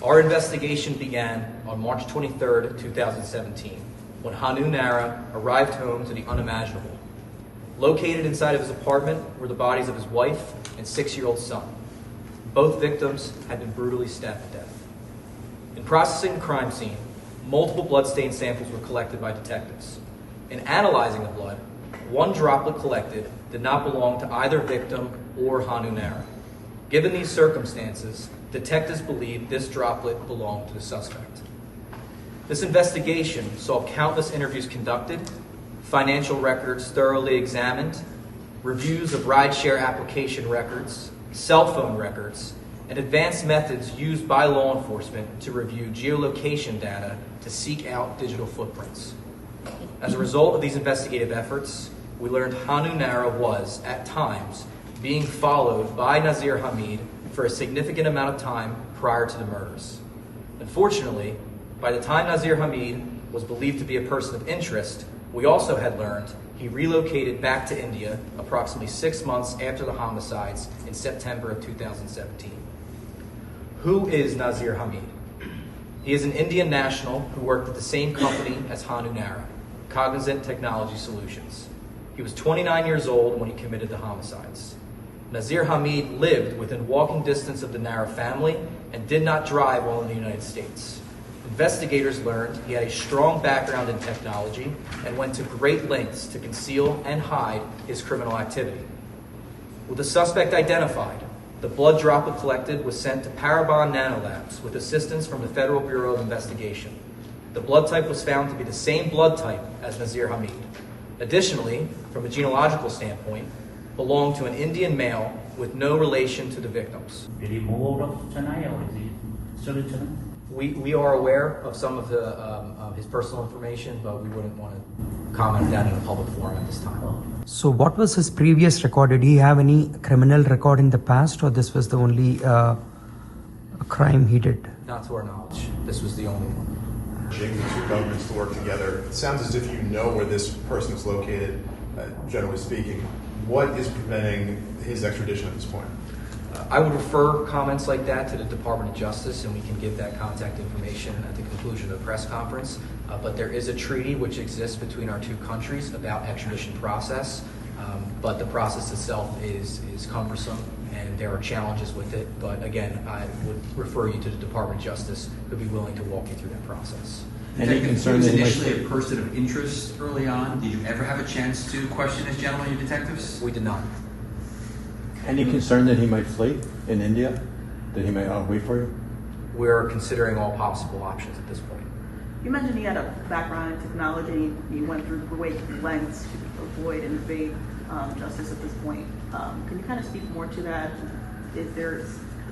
Our investigation began on March 23rd, 2017, when Hanu Narra arrived home to the unimaginable. Located inside of his apartment were the bodies of his wife and 6-year-old son. Both victims had been brutally stabbed to death. In processing the crime scene, multiple bloodstain samples were collected by detectives. In analyzing the blood, one droplet collected did not belong to either victim or Hanu Narra. Given these circumstances, detectives believed this droplet belonged to the suspect. This investigation saw countless interviews conducted, financial records thoroughly examined, reviews of rideshare application records, cell phone records, and advanced methods used by law enforcement to review geolocation data to seek out digital footprints. As a result of these investigative efforts, we learned Hanu Narra was, at times, being followed by Nazir Hamid for a significant amount of time prior to the murders. Unfortunately, by the time Nazir Hamid was believed to be a person of interest, we also had learned he relocated back to India approximately 6 months after the homicides in September of 2017. Who is Nazir Hamid? He is an Indian national who worked at the same company as Hanu Narra, Cognizant Technology Solutions. He was 29 years old when he committed the homicides. Nazir Hamid lived within walking distance of the Narra family and did not drive while in the United States. Investigators learned he had a strong background in technology and went to great lengths to conceal and hide his criminal activity. With the suspect identified, the blood droplet collected was sent to Parabon Nanolabs with assistance from the Federal Bureau of Investigation. The blood type was found to be the same blood type as Nazir Hamid. Additionally, from a genealogical standpoint, belonged to an Indian male with no relation to the victims. Did he move out of Chennai or is he still in Chennai? We are aware of some of his personal information, but we wouldn't want to comment on that in a public forum at this time. So what was his previous record? Did he have any criminal record in the past, or this was the only crime he did? Not to our knowledge. This was the only one. Urging the two governments to work together. It sounds as if you know where this person is located, generally speaking. What is preventing his extradition at this point? I would refer comments like that to the Department of Justice, and we can give that contact information at the conclusion of the press conference. But there is a treaty which exists between our two countries about extradition process, but the process itself is cumbersome, and there are challenges with it. But again, I would refer you to the Department of Justice, who'd be willing to walk you through that process. Any concern that he was initially a person of interest early on? Did you ever have a chance to question this gentleman, your detectives? We did not. Any concern that he might flee in India? That he might wait for you? We're considering all possible options at this point. You mentioned he had a background in technology. He went through great lengths to avoid and evade justice at this point. Can you kind of speak more to that?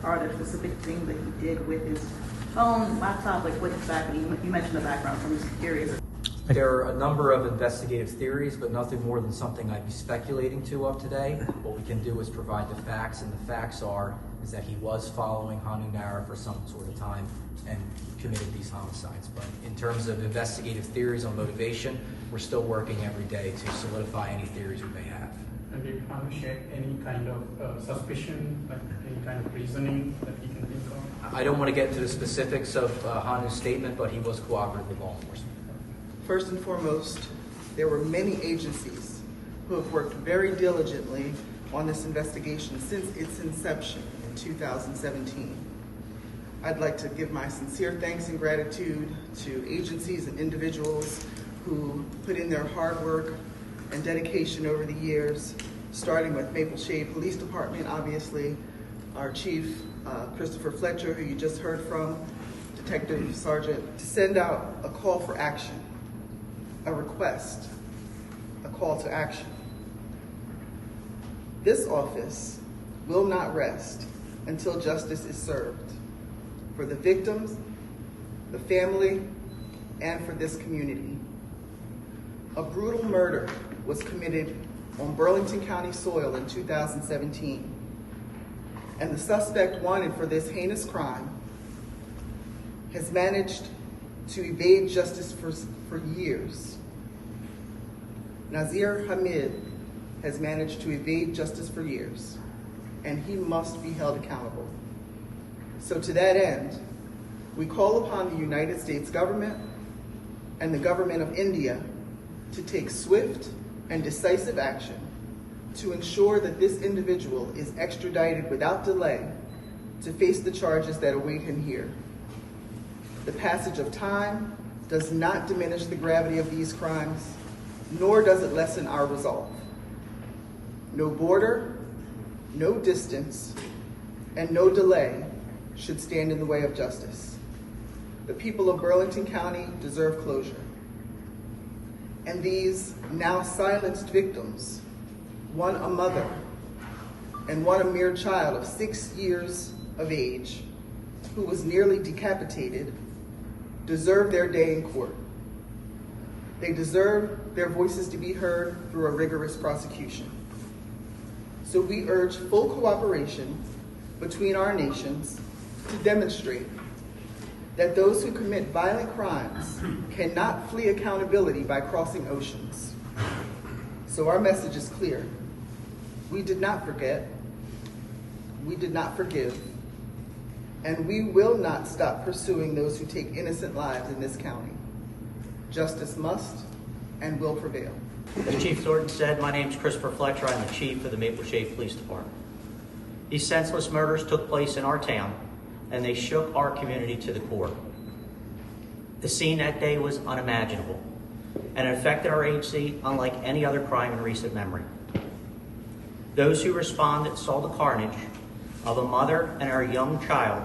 Are there specific things that he did with his phone, laptop, like what exactly? You mentioned the background, so I'm just curious. There are a number of investigative theories, but nothing more than something I'd be speculating to of today. What we can do is provide the facts, and the facts is that he was following Hanu Narra for some sort of time and committed these homicides. But in terms of investigative theories on motivation, we're still working every day to solidify any theories we may have. And did Hanu share any kind of suspicion, like any kind of reasoning that he can think of? I don't want to get into the specifics of Hanu's statement, but he was cooperative with law enforcement. First and foremost, there were many agencies who have worked very diligently on this investigation since its inception in 2017. I'd like to give my sincere thanks and gratitude to agencies and individuals who put in their hard work and dedication over the years, starting with Maple Shade Police Department, obviously, our chief, Christopher Fletcher, who you just heard from, Detective Sergeant, to send out a call for action, a request, a call to action. This office will not rest until justice is served for the victims, the family, and for this community. A brutal murder was committed on Burlington County soil in 2017, and the suspect wanted for this heinous crime has managed to evade justice for years. Nazir Hamid has managed to evade justice for years, and he must be held accountable. So to that end, We call upon the United States government and the government of India to take swift and decisive action to ensure that this individual is extradited without delay to face the charges that await him here. The passage of time does not diminish the gravity of these crimes, nor does it lessen our resolve. No border, no distance, and no delay should stand in the way of justice. The people of Burlington County deserve closure. And these now silenced victims, one a mother and one a mere child of 6 years of age who was nearly decapitated, deserve their day in court. They deserve their voices to be heard through a rigorous prosecution. So we urge full cooperation between our nations to demonstrate that those who commit violent crimes cannot flee accountability by crossing oceans. So our message is clear. We did not forget, we did not forgive, and we will not stop pursuing those who take innocent lives in this county. Justice must and will prevail. As Chief Thornton said, my name is Christopher Fletcher. I'm the chief of the Maple Shade Police Department. These senseless murders took place in our town, and they shook our community to the core. The scene that day was unimaginable, and it affected our agency unlike any other crime in recent memory. Those who responded saw the carnage of a mother and her young child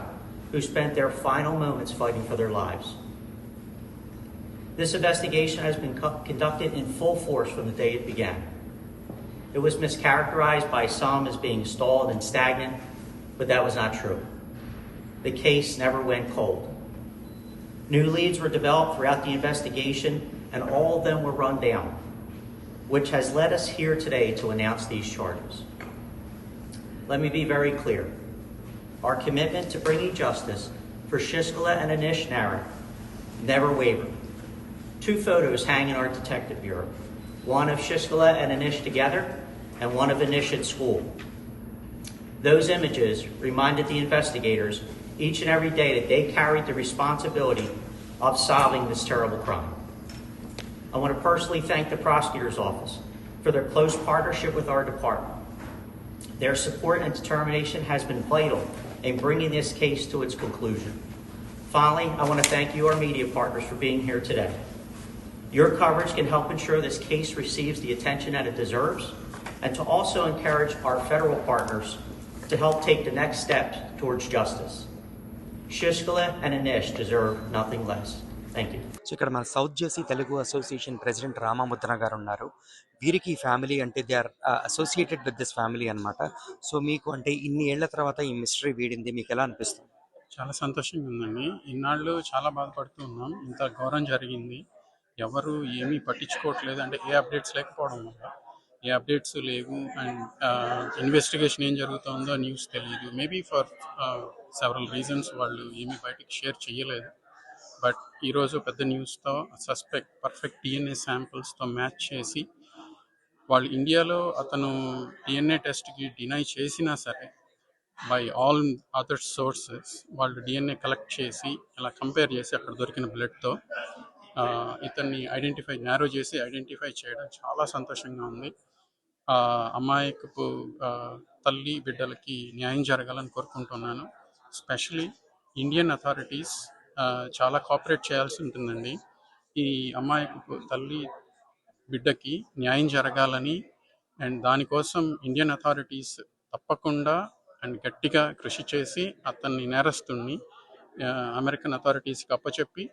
who spent their final moments fighting for their lives. This investigation has been conducted in full force from the day it began. It was mischaracterized by some as being stalled and stagnant, but that was not true. The case never went cold. New leads were developed throughout the investigation, and all of them were run down, which has led us here today to announce these charges. Let me be very clear. Our commitment to bringing justice for Sasikala and Anish Narra never wavered. 2 photos hang in our detective bureau, one of Sasikala and Anish together and one of Anish at school. Those images reminded the investigators each and every day that they carried the responsibility of solving this terrible crime. I want to personally thank the prosecutor's office for their close partnership with our department. Their support and determination has been vital in bringing this case to its conclusion. Finally, I want to thank you, our media partners, for being here today. Your coverage can help ensure this case receives the attention that it deserves, and to also encourage our federal partners to help take the next steps towards justice. Sasikala and Anish deserve nothing less. Thank you. So ఇక్కడ మన south Jersey Telugu association president Ramamudrana garu ఉన్నారు. వీరికి family అంటే they are associated with this family అనమాట. So మీకు అంటే ఇన్ని ఏళ్ల తర్వాత ఈ మిస్టరీ వీడింది, మీకు ఎలా అనిపిస్తుంది? చాలా సంతోషంగా ఉందండి. ఇన్నాళ్ళు చాలా బాధపడుతూ ఉన్నాం. ఇంత ఘోరం జరిగింది, ఎవరు ఏమీ పట్టించుకోవట్లేదు. అంటే ఏ అప్డేట్స్ లేకపోవడం వల్ల, ఏ అప్డేట్స్ లేవు, అండ్ ఇన్వెస్టిగేషన్ ఏం జరుగుతుందో న్యూస్ తెలియదు. మేబీ ఫర్ సెవరల్ రీజన్స్ వాళ్ళు ఏమీ బయటికి షేర్ చేయలేదు. బట్ ఈరోజు పెద్ద న్యూస్తో సస్పెక్ట్ పర్ఫెక్ట్ డిఎన్ఏ శాంపిల్స్తో మ్యాచ్ చేసి, వాళ్ళు ఇండియాలో అతను డిఎన్ఏ టెస్ట్కి డినై చేసినా సరే బై ఆల్ అదర్ సోర్సెస్ వాళ్ళు డిఎన్ఏ కలెక్ట్ చేసి ఇలా కంపేర్ చేసి అక్కడ దొరికిన బ్లడ్తో ఇతన్ని నేరో చేసి ఐడెంటిఫై చేయడం చాలా సంతోషంగా ఉంది. అమ్మాయికపు తల్లి బిడ్డలకి న్యాయం జరగాలని కోరుకుంటున్నాను. స్పెషలీ ఇండియన్ అథారిటీస్ చాలా కోఆపరేట్ చేయాల్సి ఉంటుందండి. ఈ అమ్మాయికపు తల్లి బిడ్డకి న్యాయం జరగాలని, అండ్ దానికోసం ఇండియన్ అథారిటీస్ తప్పకుండా అండ్ గట్టిగా కృషి చేసి అతన్ని నేరస్తుడిని అమెరికన్ అథారిటీస్కి అప్పచెప్పి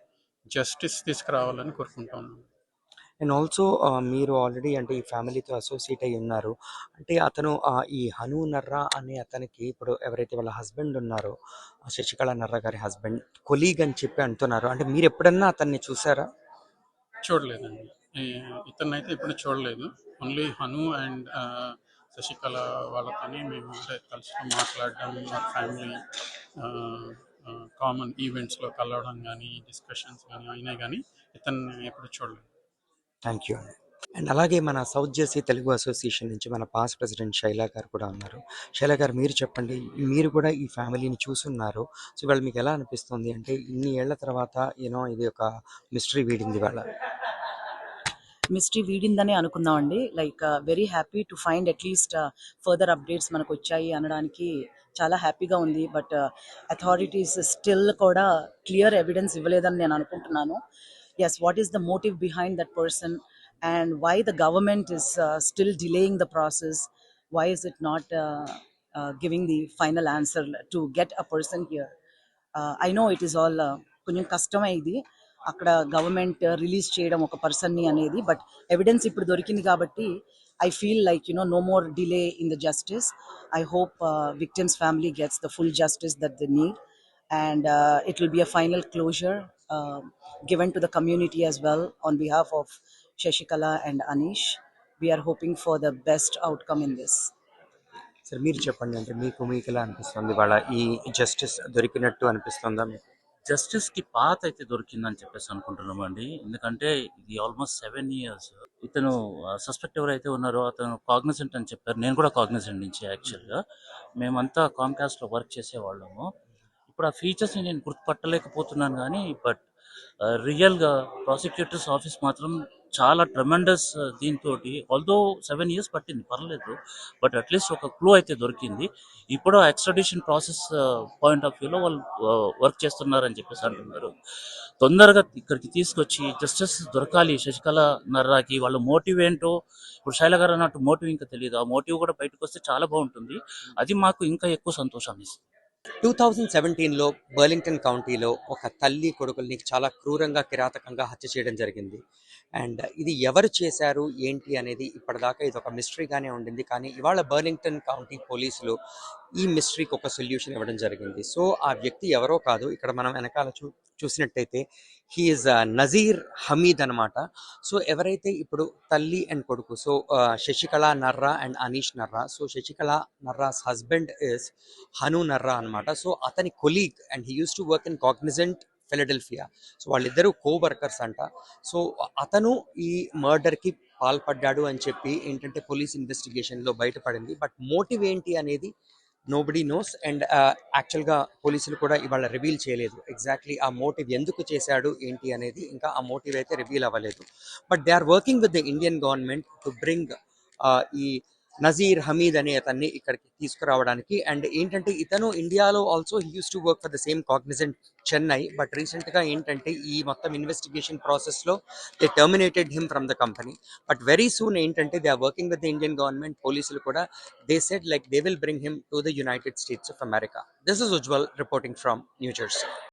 జస్టిస్ తీసుకురావాలని కోరుకుంటున్నాను. అండ్ ఆల్సో మీరు ఆల్రెడీ అంటే ఈ ఫ్యామిలీతో అసోసియేట్ అయి ఉన్నారు. అంటే అతను ఈ హను నర్రా అనే అతనికి ఇప్పుడు ఎవరైతే వాళ్ళ హస్బెండ్ ఉన్నారో, శశికళ నర్రా గారి హస్బెండ్ కొలీగ్ అని చెప్పి అంటున్నారు. అంటే మీరు ఎప్పుడన్నా అతన్ని చూసారా? చూడలేదండి, ఇతన్నైతే ఎప్పుడు చూడలేదు. ఓన్లీ హను అండ్ శశికళ వాళ్ళతోనే మేము కలిసి మాట్లాడడం, మా ఫ్యామిలీ కామన్ ఈవెంట్స్లో కలవడం కానీ డిస్కషన్స్ కానీ అయినాయి, కానీ ఇతన్ని ఎప్పుడు చూడలేదు. Thank you. అండ్ అలాగే మన సౌత్ జెర్సీ తెలుగు అసోసియేషన్ నుంచి మన పాస్ట్ ప్రెసిడెంట్ శైలా గారు కూడా ఉన్నారు. శైలా గారు, మీరు చెప్పండి, మీరు కూడా ఈ ఫ్యామిలీని చూసున్నారు. సో ఇవాళ మీకు ఎలా అనిపిస్తుంది? అంటే ఇన్ని ఏళ్ల తర్వాత ఇది ఒక మిస్టరీ వీడింది ఇవాళ. మిస్టరీ వీడిందని అనుకుందామండి. Like very happy to find at least further updates మనకు వచ్చాయి అనడానికి చాలా హ్యాపీగా ఉంది. బట్ అథారిటీస్ స్టిల్ కూడా క్లియర్ ఎవిడెన్స్ ఇవ్వలేదని నేను అనుకుంటున్నాను. Yes, what is the motive behind that person and why the government is still delaying the process? Why is it not giving the final answer to get a person here? I know it is all కొంచెం కష్టమే ఇది, అక్కడ government release చేయడం ఒక పర్సన్ని అనేది. But evidence ఇప్పుడు దొరికింది కాబట్టి I feel like no more delay in the justice. I hope victims family gets the full justice that they need and it will be a final closure given to the community as well on behalf of Sasikala and Anish. We are hoping for the best outcome in this. సరే, మీరు చెప్పండి, అంటే మీకు ఎలా అనిపిస్తుంది? వాళ్ళ ఈ justice దొరికినట్టు అనిపిస్తుందా మీకు? జస్టిస్కి పాత్ అయితే దొరికిందని చెప్పేసి అనుకుంటున్నాం అండి. ఎందుకంటే ఇది ఆల్మోస్ట్ 7 years. ఇతను సస్పెక్ట్ ఎవరైతే ఉన్నారో అతను కాగ్నిజెంట్ అని చెప్పారు. నేను కూడా కాగ్నిజెంట్ నుంచి యాక్చువల్గా మేమంతా కామ్కాస్ట్లో వర్క్ చేసేవాళ్ళము. ఇప్పుడు ఆ ఫీచర్స్ని నేను గుర్తుపట్టలేకపోతున్నాను కానీ బట్ రియల్గా ప్రాసిక్యూటర్స్ ఆఫీస్ మాత్రం చాలా ట్రెమెండస్ దీంతో, ఆల్దో 7 years పట్టింది, పర్లేదు, బట్ అట్లీస్ట్ ఒక క్లూ అయితే దొరికింది. ఇప్పుడు ఎక్స్ట్రాడిషన్ ప్రాసెస్ పాయింట్ ఆఫ్ వ్యూలో వాళ్ళు వర్క్ చేస్తున్నారని చెప్పేసి అంటున్నారు. తొందరగా ఇక్కడికి తీసుకొచ్చి జస్టిస్ దొరకాలి శశికళ నర్రాకి. వాళ్ళ మోటివ్ ఏంటో ఇప్పుడు శైల గారు అన్నట్టు మోటివ్ ఇంకా తెలియదు. ఆ మోటివ్ కూడా బయటకు వస్తే చాలా బాగుంటుంది. అది మాకు ఇంకా ఎక్కువ సంతోషాన్ని ఇస్తుంది. 2017లో బర్లింగ్టన్ కౌంటీలో ఒక తల్లి కొడుకుల్ని చాలా క్రూరంగా, కిరాతకంగా హత్య చేయడం జరిగింది. అండ్ ఇది ఎవరు చేశారు ఏంటి అనేది ఇప్పటిదాకా ఇది ఒక మిస్టరీగానే ఉండింది. కానీ ఇవాళ బర్లింగ్టన్ కౌంటీ పోలీసులు ఈ మిస్టరీకి ఒక సొల్యూషన్ ఇవ్వడం జరిగింది. సో ఆ వ్యక్తి ఎవరో కాదు, ఇక్కడ మనం వెనకాల చూసినట్టయితే హీఈస్ నజీర్ హమీద్ అనమాట. సో ఎవరైతే ఇప్పుడు తల్లి అండ్ కొడుకు, so Sasikala Narra and Anish Narra. So Sasikala Narra's husband is Hanu Narra అనమాట. సో అతని colleague and he used to work in Cognizant Philadelphia. So వాళ్ళిద్దరూ వర్కర్స్ అంట. సో అతను ఈ మర్డర్కి పాల్పడ్డాడు అని చెప్పి ఏంటంటే పోలీస్ ఇన్వెస్టిగేషన్లో బయటపడింది. బట్ మోటివ్ ఏంటి అనేది నోబడీ నోస్. అండ్ యాక్చువల్గా పోలీసులు కూడా ఇవాళ రివీల్ చేయలేదు ఎగ్జాక్ట్లీ ఆ మోటివ్ ఎందుకు చేశాడు ఏంటి అనేది. ఇంకా ఆ మోటివ్ అయితే రివీల్ అవ్వలేదు. But they are working with the Indian government to bring ఈ నజీర్ హమీద్ అనే అతన్ని ఇక్కడికి తీసుకురావడానికి. అండ్ ఏంటంటే ఇతను ఇండియాలో also he used to work for the same Cognizant Chennai. But రీసెంట్గా ఏంటంటే ఈ మొత్తం ఇన్వెస్టిగేషన్ ప్రాసెస్లో they terminated him from the company. But very soon ఏంటంటే they are working with the Indian government. పోలీసులు కూడా they said like they will bring him to the United States of America. This is Ujjwal reporting from New Jersey.